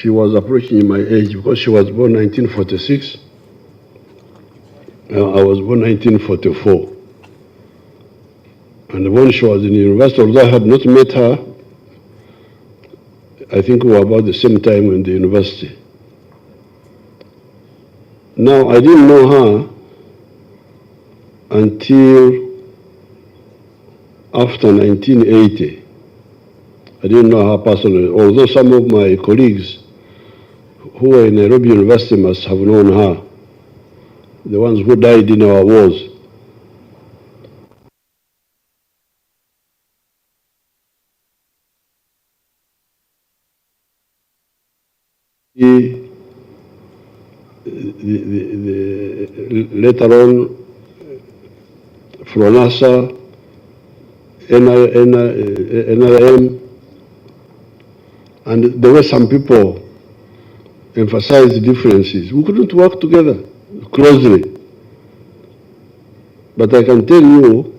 she was approaching my age because she was born 1946. I was born 1944. And when she was in university, although I had not met her, I think we were about the same time in the university. Now, I didn't know her until after 1980. I didn't know her personally, although some of my colleagues who were in Nairobi University must have known her, the ones who died in our wars. Later on, FRONASA, NRM, and there were some people emphasized differences. We couldn't work together closely. But I can tell you,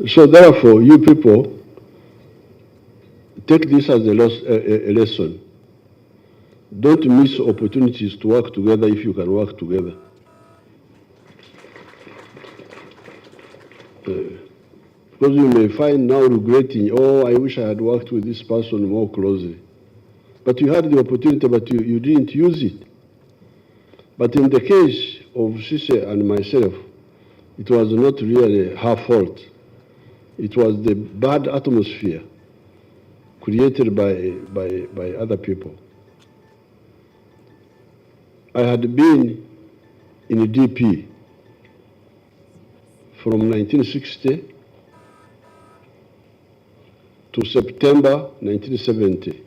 so therefore, you people, take this as a lesson. Don't miss opportunities to work together if you can work together. Because you may find now regretting, oh, I wish I had worked with this person more closely. But you had the opportunity, but you didn't use it. But in the case of Sise and myself, it was not really her fault. It was the bad atmosphere created by other people. I had been in DP from 1960 to September 1970.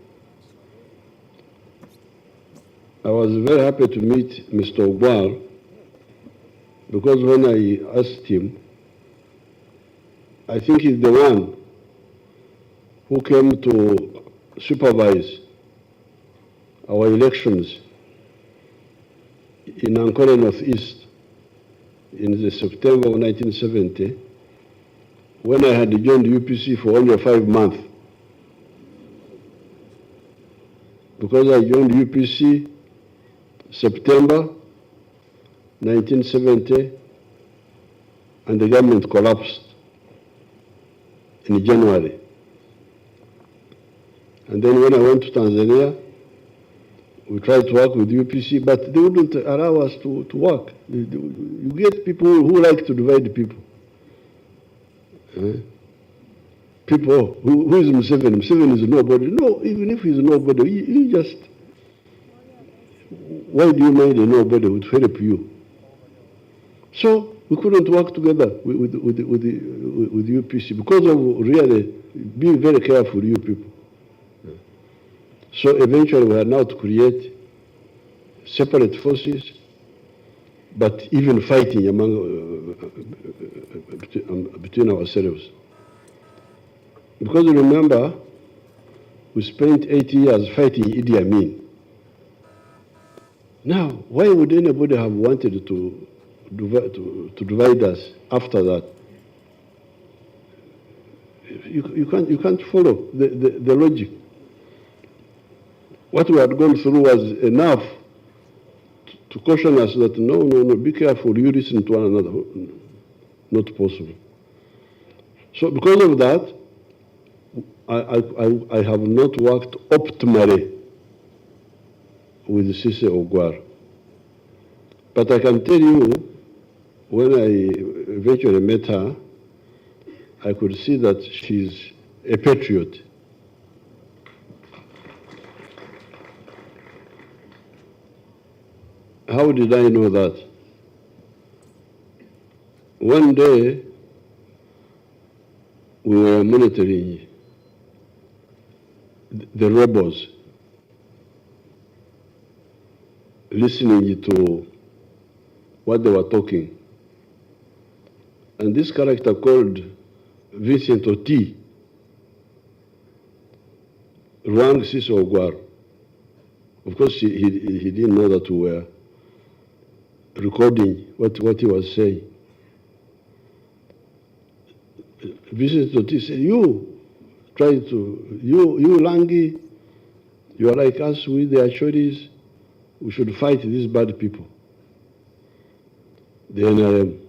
I was very happy to meet Mr. Ogwal because when I asked him, I think he's the one who came to supervise our elections in Ankole Northeast in the September of 1970, when I had joined UPC for only 5 months. Because I joined UPC September 1970, and the government collapsed in January. And then when I went to Tanzania, we tried to work with UPC, but they wouldn't allow us to work. You get people who like to divide people. People, who is Museveni? Museveni is nobody. No, even if he's nobody, you just, why do you mind a nobody who would help you? So we couldn't work together with UPC because of really being very careful, you people. So eventually we are now to create separate forces, but even fighting between ourselves. Because remember, we spent 8 years fighting Idi Amin. Now, why would anybody have wanted to divide us after that? You can't follow the logic. What we had gone through was enough to caution us that no, be careful, you listen to one another. Not possible. So because of that, I have not worked optimally with Sise Ogwal. But I can tell you, when I eventually met her, I could see that she's a patriot. How did I know that? One day, we were monitoring the rebels, listening to what they were talking. And this character called Vincent Oti rang Sise Ogwal. Of course, he didn't know that we were recording what he was saying. Vincent Oti said, you Langi, You are like us with the Achoris. We should fight these bad people. The NRM.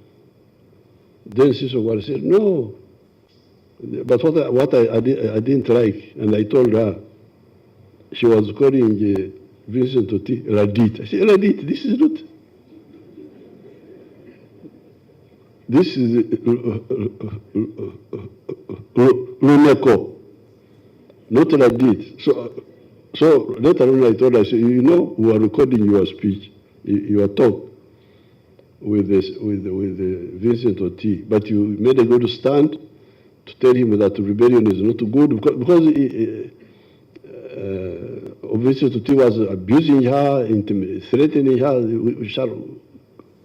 Then Siso Ogwal said, no. But what I didn't like, and I told her, she was calling Vincent Oti Radit. I said, Radit, this is not. This is Luneko, not Radit. So later on I told her, I said, you know, we are recording your speech, your talk with Vincent Oti, but you made a good stand to tell him that rebellion is not good because Vincent Oti was abusing her, threatening her, we shall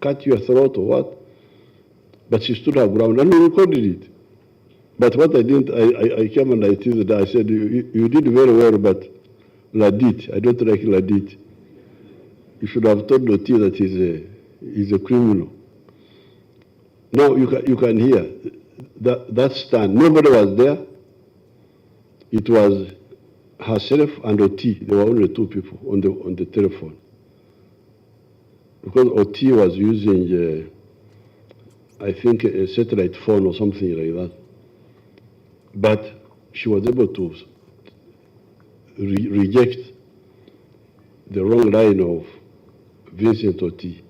cut your throat or what. But she stood her ground and we recorded it. But what I didn't, I came and I teased her. I said, you did very well, but Ladit, I don't like Ladit. You should have told Oti that he's a criminal. Now you can hear that stand. Nobody was there. It was herself and Oti. There were only two people on the telephone. Because Oti was using, I think, a satellite phone or something like that. But she was able to reject the wrong line of Vincent Oti.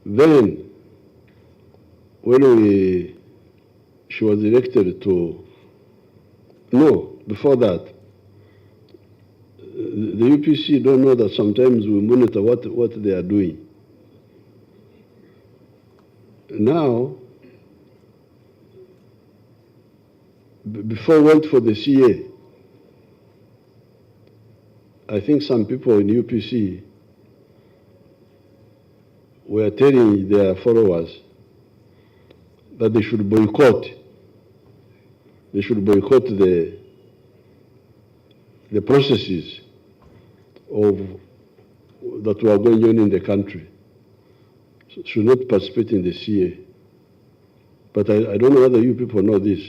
Then, when she was elected to, no, before that, the UPC don't know that sometimes we monitor what they are doing. Now, before I went for the CA, I think some people in UPC were telling their followers that they should boycott. They should boycott the processes that were going on in the country. Should not participate in the CA. But I don't know whether you people know this.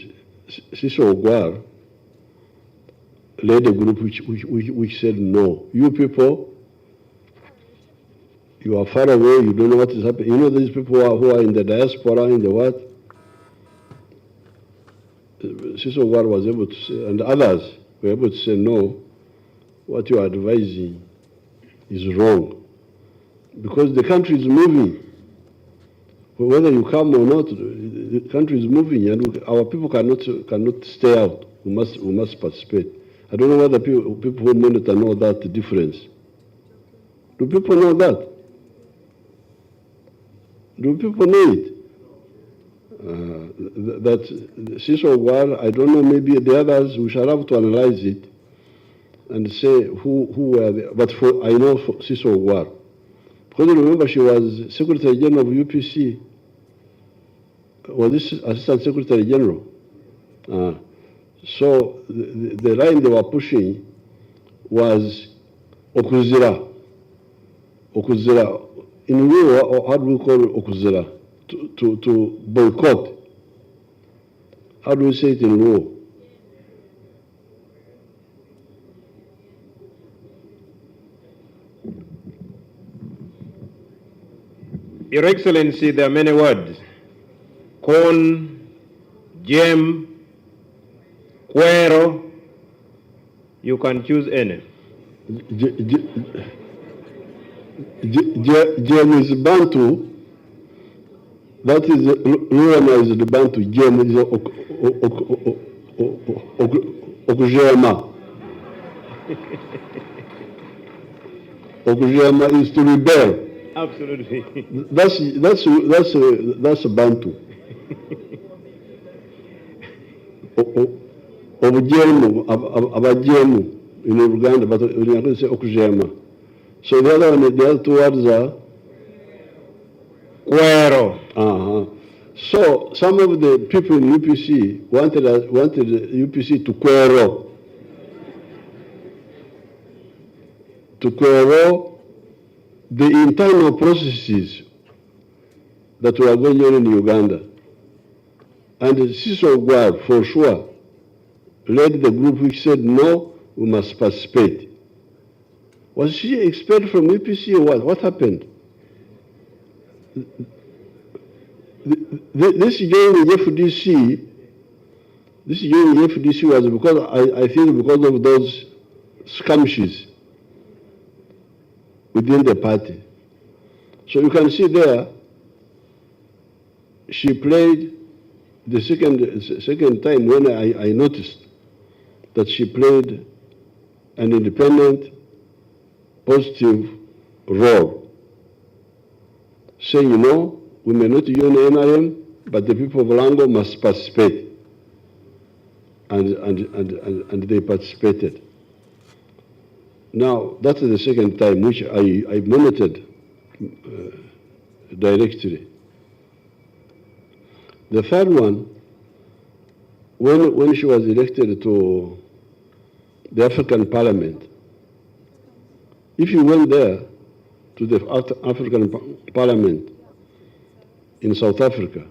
Siso Ogwal led a group which said no. You people, you are far away, you don't know what is happening. You know these people who are in the diaspora, in the what? Siso Ogwal was able to say, and others were able to say no, what you are advising is wrong. Because the country is moving. Whether you come or not, the country is moving, and our people cannot stay out. We must participate. I don't know whether people who monitor know that difference. Do people know that? Do people know it? That Siso Ogwal, I don't know, maybe the others, we shall have to analyze it and say who were there. But I know for Siso Ogwal. Because remember, she was Secretary General of UPC. Was this Assistant Secretary General? So the line they were pushing was Okuzira. Okuzira. In Rio, how do we call Okuzira? To boycott. How do we say it in Rio? Your Excellency, there are many words. Corn, gem, cuero, you can choose any. Gem is Bantu. That is Luana is the Bantu. Gem is Okujema. Okujema is to rebel. Absolutely. That's a Bantu. Obujemu, abajemu in Uganda, but we can say Okujema. So the other two words are Cuero. So some of the people in UPC wanted UPC to cuero the internal processes that were going on in Uganda. And Siso Ogwal, for sure, led the group which said, no, we must participate. Was she expelled from UPC or what? What happened? This joining FDC, was because, I think because of those skirmishes within the party. So you can see there, she played the second time when I noticed that she played an independent, positive role, saying, you know, we may not join NRM, but the people of Lango must participate. And they participated. Now, that's the second time which I monitored directly. The third one, when she was elected to the African Parliament, if you went there to the African Parliament in South Africa,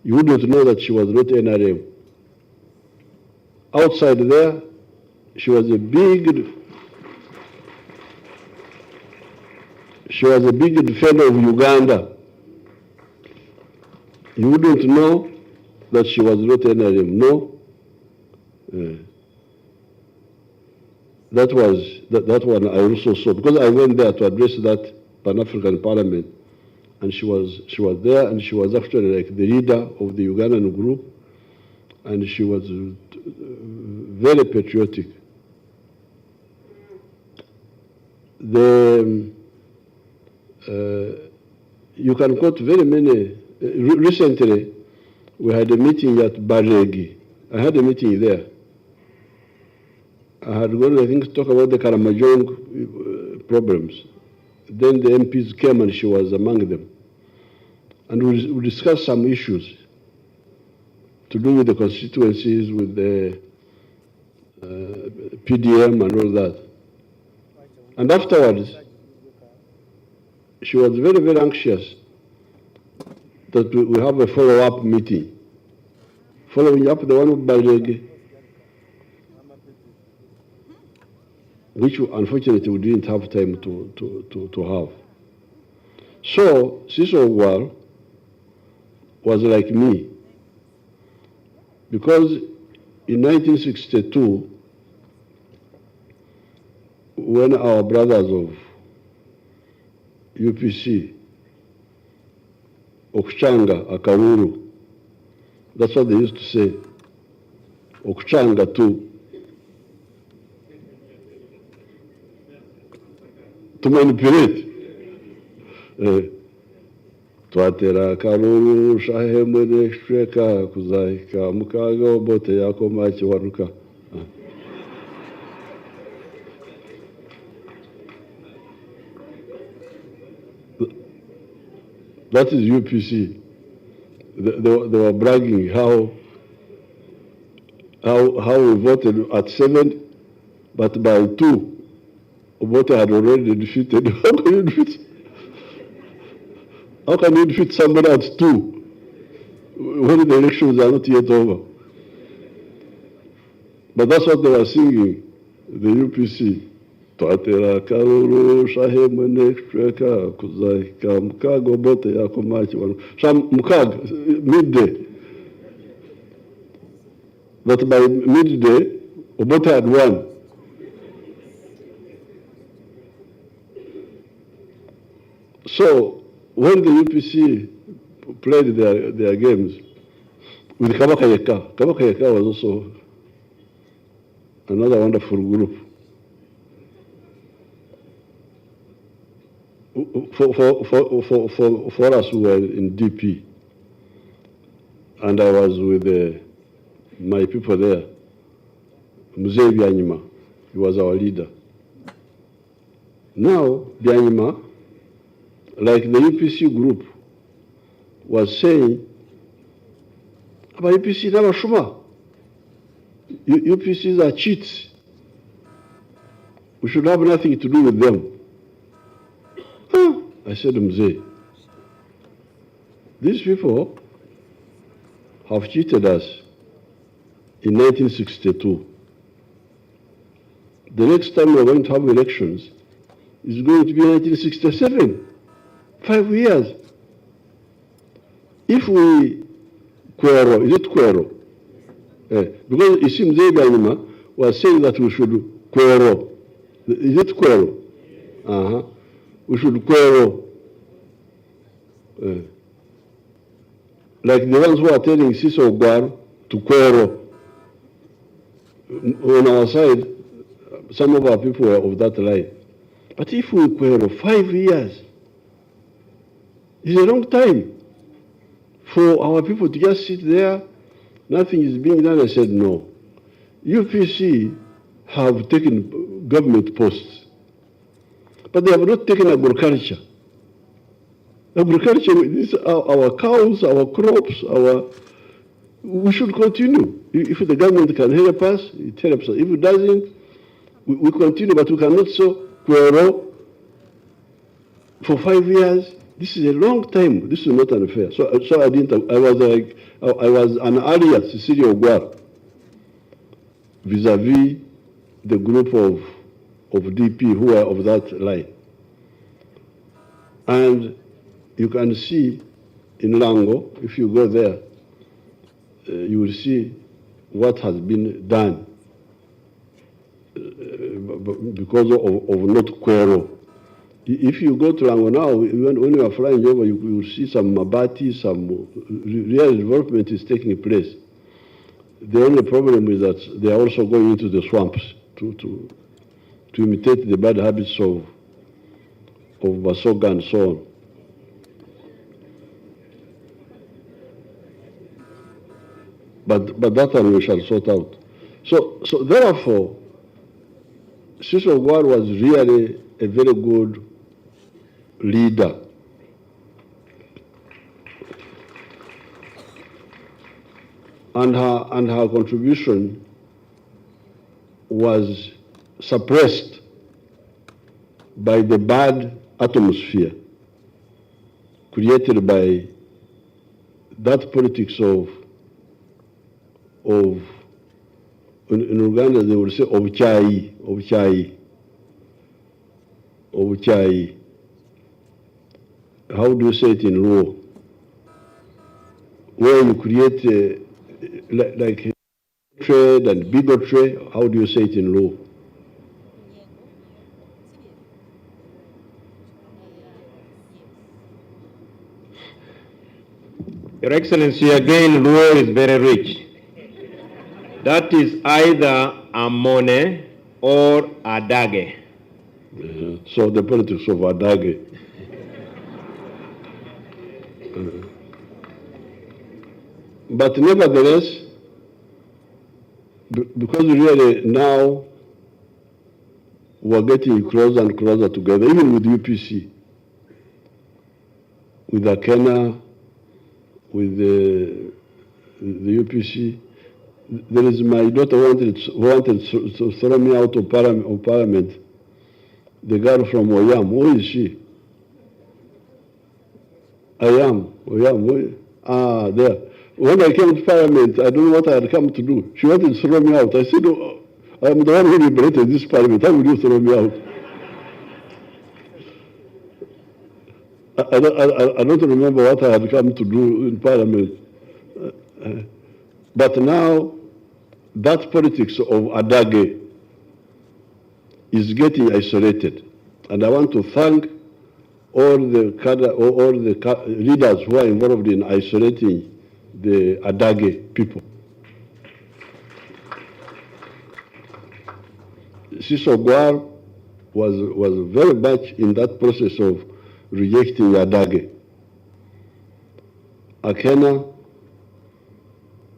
you wouldn't know that she was not NRM. Outside there, she was a big defender of Uganda. You wouldn't know that she was not NRM, no. That one I also saw, because I went there to address that Pan-African Parliament, and she was there, and she was actually like the leader of the Ugandan group, and she was very patriotic. You can quote very many. Recently, we had a meeting at Baregi. I had a meeting there. I had gone, I think, to talk about the Karamajong problems. Then the MPs came and she was among them. And we discussed some issues to do with the constituencies, with the PDM and all that. And afterwards, she was very, very anxious that we have a follow-up meeting. Following up the one of Baregi, which unfortunately we didn't have time to have. So, Sis Ogwal was like me, because in 1962, when our brothers of UPC, Okuchanga, Akawuru, that's what they used to say, Okuchanga too, to manipulate. Twatera karuru shahemwe neshweka kuzaika mukaga bote yako machi waruka. That is UPC. They were bragging how we voted at 7, but by 2, Obote had already defeated. How can you defeat somebody at 2 when the elections are not yet over? But that's what they were singing, the UPC. Twatera karuru shahemwe neshweka kuzaika mukago bote yako machi wanu. Some mukag, midday. But by midday, Obote had won. So when the UPC played their games with Kabaka was also another wonderful group. For us who were in DP, and I was with my people there, Museveni, he was our leader. Now, Byanyima, like the UPC group, was saying, about UPC never shuma. UPCs are cheats. We should have nothing to do with them. I said, Mzee, these people have cheated us. in 1962. The next time we're going to have elections is going to be 1967. 5 years. If we quarrel, is it quarrel? Because it seems Zeganima was saying that we should quarrel. Is it quarrel? Uh-huh. We should quarrel. Like the ones who are telling Cecilia Ogwal to quarrel. On our side, some of our people were of that line. But if we quarrel 5 years, it's a long time for our people to just sit there, nothing is being done. I said, no. UPC have taken government posts, but they have not taken agriculture. Agriculture, this our cows, our crops, we should continue. If the government can help us, it helps us. If it doesn't, we continue, but we cannot so quarrel for 5 years. This is a long time. This is not unfair. So I didn't. I was an ally, Cecilia Ogwal, vis-a-vis the group of DP who are of that line. And you can see in Lango, if you go there, you will see what has been done because of not quarrel. If you go to Lango now, when you are flying over, you will see some Mabati, some real development is taking place. The only problem is that they are also going into the swamps to imitate the bad habits of Basoga and so on. But that one we shall sort out. So therefore, Cecilia Ogwal was really a very good leader. And her contribution was suppressed by the bad atmosphere created by that politics of in Uganda they would say obuchayi. How do you say it in Luo? Where you create like hatred and bigotry, how do you say it in Luo? Your Excellency, again, Luo is very rich. That is either Amone or Adage. So the politics of Adage. But nevertheless, because really now we're getting closer and closer together, even with UPC, with Akena, with the UPC. There is my daughter who wanted to throw me out of parliament. The girl from Oyam, who is she? Oyam. There. When I came to parliament, I don't know what I had come to do. She wanted to throw me out. I said, oh, I'm the one who liberated this parliament. How will you throw me out? I don't remember what I had come to do in parliament. But now, that politics of Adage is getting isolated. And I want to thank all the leaders who are involved in isolating the Adage people. Cecilia Ogwal was very much in that process of rejecting Adage. Akena,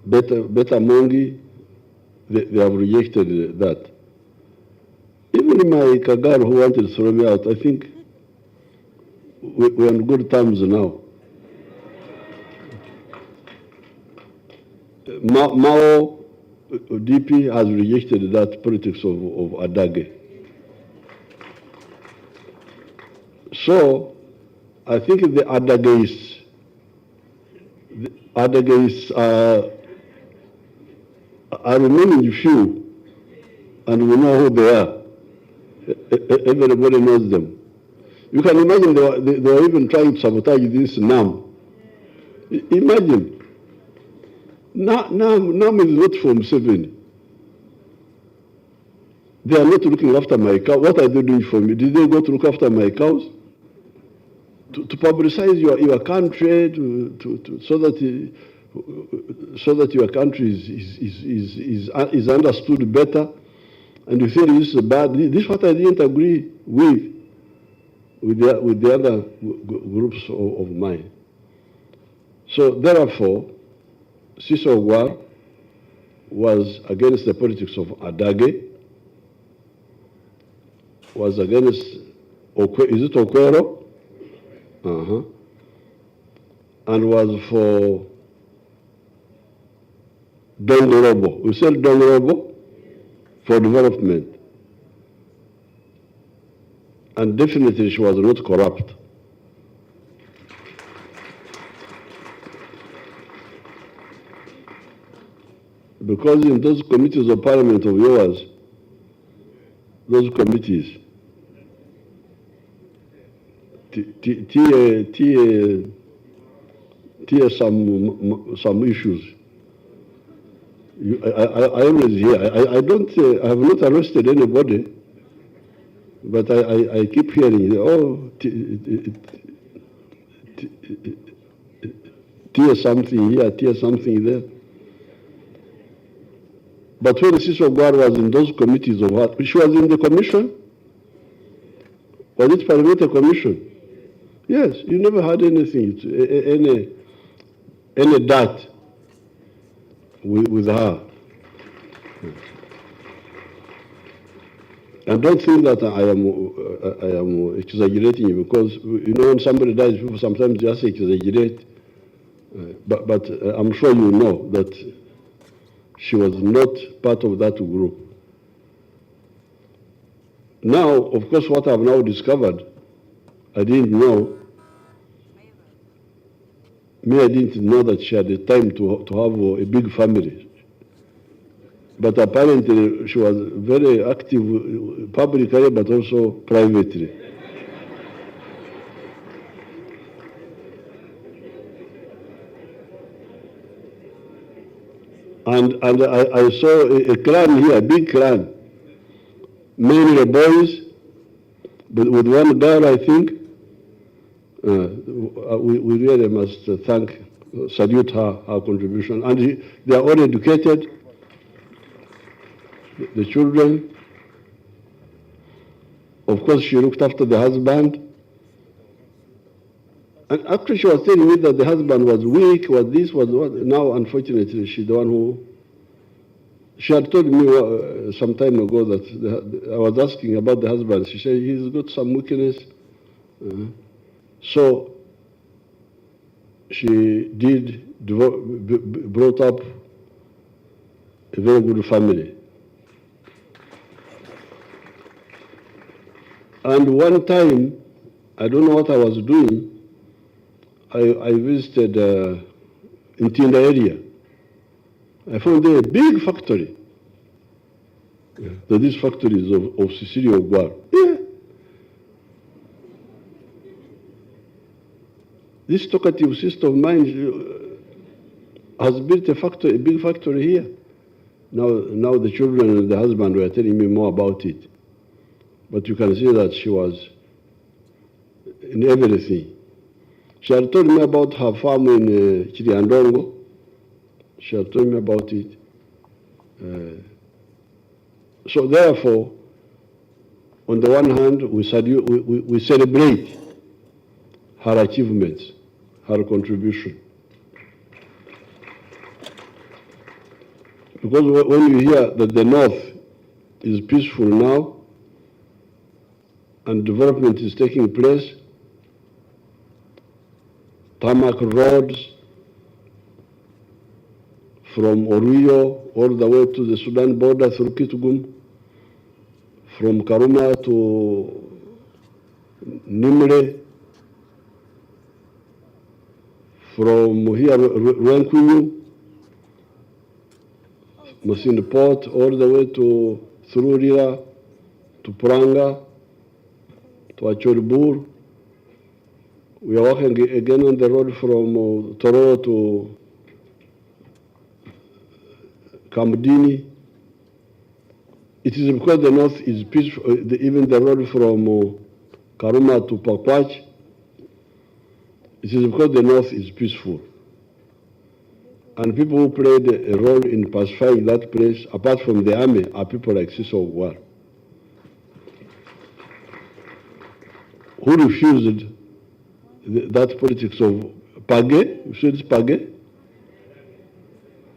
Beta Mongi, they have rejected that. Even my Kagar who wanted to throw me out, I think we're on good terms now. Mao DP has rejected that politics of Adage. So I think the Adagists are remaining few, and we know who they are. Everybody knows them. You can imagine they were even trying to sabotage this NAM. Imagine. NAM is not from Museveni. They are not looking after my cow. What are they doing for me? Did they go to look after my cows? To publicize your country, so that your country is understood better, and you think this is bad. This is what I didn't agree with the other groups of mine. So therefore, Cecilia Ogwal was against the politics of Adage, was against, is it Okwero? And was for Dongorobo. We said Dongorobo for development. And definitely she was not corrupt. Because in those committees of parliament of yours, those committees, some issues. I always hear. I have not arrested anybody, but I keep hearing. Oh, tear something here, tear something there. But when Cecilia Ogwal was in those committees of what? She was in the commission? Was it parliamentary commission? Yes, you never had anything, any doubt with her. And don't think that I am exaggerating, because you know when somebody dies, people sometimes just exaggerate. But I'm sure you know that she was not part of that group. Now, of course, what I've now discovered, I didn't know. I didn't know that she had the time to have a big family. But apparently she was very active publicly, but also privately. And I saw a clan here, a big clan. Mainly boys, but with one girl, I think. We really must salute her contribution. And they are all educated, the children. Of course, she looked after the husband. And actually, she was telling me that the husband was weak, was this, was what. Now, unfortunately, she's the one who. She had told me some time ago that I was asking about the husband. She said he's got some weakness. So she brought up a very good family. And one time, I don't know what I was doing, I visited in Tinda area. I found there a big factory. These factories of Cecilia Ogwal. Yeah. This talkative sister of mine has built a big factory here. Now the children and the husband were telling me more about it. But you can see that she was in everything. She had told me about her farm in Chiriandongo. She had told me about it. So therefore, on the one hand, we celebrate her achievements, her contribution. Because when you hear that the North is peaceful now and development is taking place, tarmac roads from Oruyo all the way to the Sudan border through Kitgum, from Karuma to Nimre, from here, Rwankwinyu, Musini Port, all the way to through Rira, to Pranga, to Achoribur. We are working again on the road from Toro to Kamdini. It is because the north is peaceful, even the road from Karuma to Pakwach, it is because the north is peaceful. And people who played a role in pacifying that place, apart from the army, are people like Cecilia Ogwal, who refused that politics of Page. You said it's Page?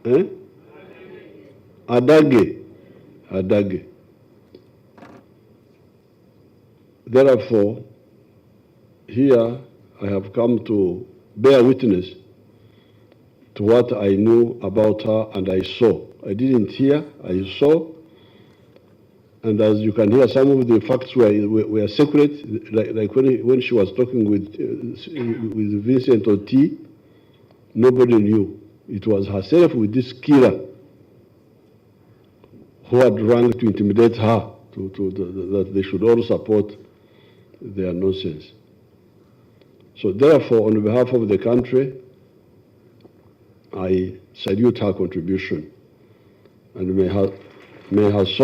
Eh? Adage. Therefore, here I have come to bear witness to what I knew about her and I saw. I didn't hear, I saw. And as you can hear, some of the facts were secret, like when she was talking with Vincent Oti, nobody knew. It was herself with this killer who had run to intimidate her that they should all support their nonsense. So therefore, on behalf of the country, I salute her contribution and may her soul